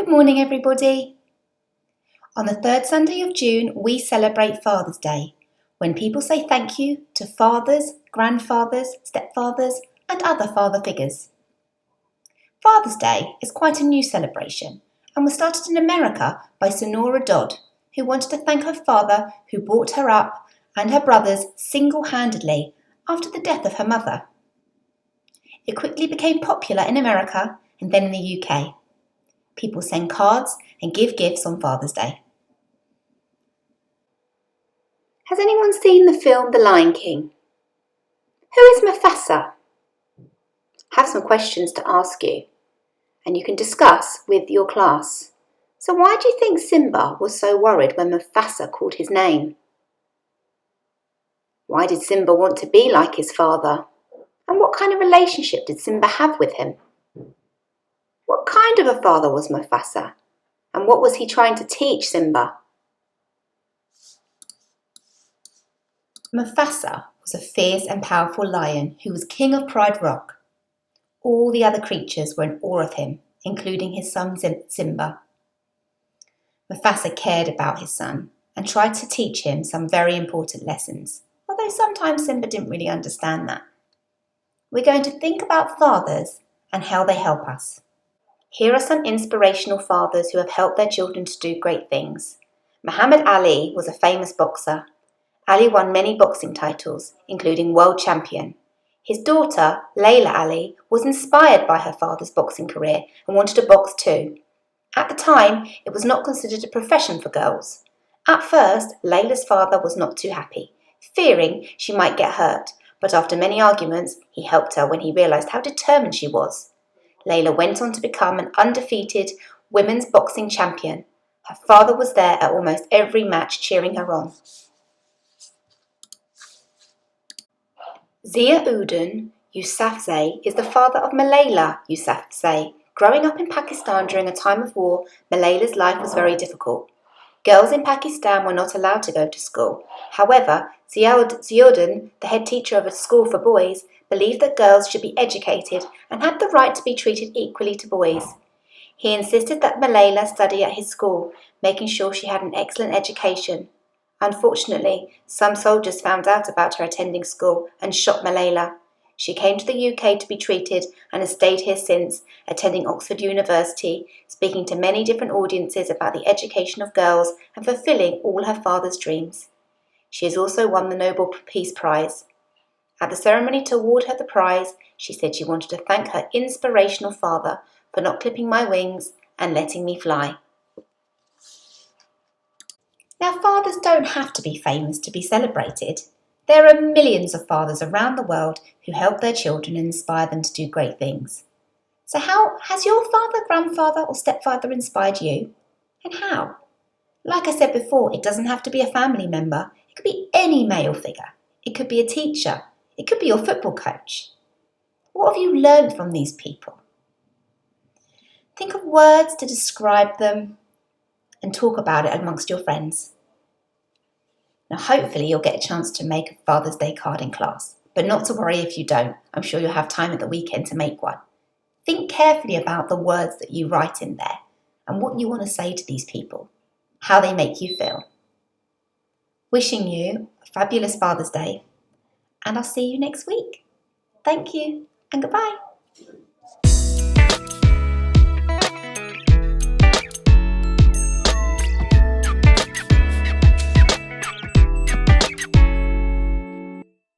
Good morning, everybody. On the third Sunday of June, we celebrate Father's Day, when people say thank you to fathers, grandfathers, stepfathers, and other father figures. Father's Day is quite a new celebration and was started in America by Sonora Dodd, who wanted to thank her father who brought her up and her brothers single-handedly after the death of her mother. It quickly became popular in America and then in the UK. People send cards and give gifts on Father's Day. Has anyone seen the film The Lion King? Who is Mufasa? I have some questions to ask you, and you can discuss with your class. So why do you think Simba was so worried when Mufasa called his name? Why did Simba want to be like his father? And what kind of relationship did Simba have with him? What kind of a father was Mufasa? And what was he trying to teach Simba? Mufasa was a fierce and powerful lion who was king of Pride Rock. All the other creatures were in awe of him, including his son Simba. Mufasa cared about his son and tried to teach him some very important lessons, although sometimes Simba didn't really understand that. We're going to think about fathers and how they help us. Here are some inspirational fathers who have helped their children to do great things. Muhammad Ali was a famous boxer. Ali won many boxing titles, including world champion. His daughter, Layla Ali, was inspired by her father's boxing career and wanted to box too. At the time, it was not considered a profession for girls. At first, Layla's father was not too happy, fearing she might get hurt, but after many arguments, he helped her when he realised how determined she was. Layla went on to become an undefeated women's boxing champion. Her father was there at almost every match cheering her on. Ziauddin Yousafzai is the father of Malala Yousafzai. Growing up in Pakistan during a time of war, Malala's life was very difficult. Girls in Pakistan were not allowed to go to school. However, Ziauddin, the head teacher of a school for boys, believed that girls should be educated and had the right to be treated equally to boys. He insisted that Malala study at his school, making sure she had an excellent education. Unfortunately, some soldiers found out about her attending school and shot Malala. She came to the UK to be treated and has stayed here since, attending Oxford University, speaking to many different audiences about the education of girls and fulfilling all her father's dreams. She has also won the Nobel Peace Prize. At the ceremony to award her the prize, she said she wanted to thank her inspirational father for not clipping my wings and letting me fly. Now, fathers don't have to be famous to be celebrated. There are millions of fathers around the world who help their children and inspire them to do great things. So how has your father, grandfather or stepfather inspired you? And how? Like I said before, it doesn't have to be a family member. It could be any male figure. It could be a teacher. It could be your football coach. What have you learned from these people? Think of words to describe them and talk about it amongst your friends. Now, hopefully you'll get a chance to make a Father's Day card in class, but not to worry if you don't. I'm sure you'll have time at the weekend to make one. Think carefully about the words that you write in there and what you want to say to these people, how they make you feel. Wishing you a fabulous Father's Day, and I'll see you next week. Thank you and goodbye.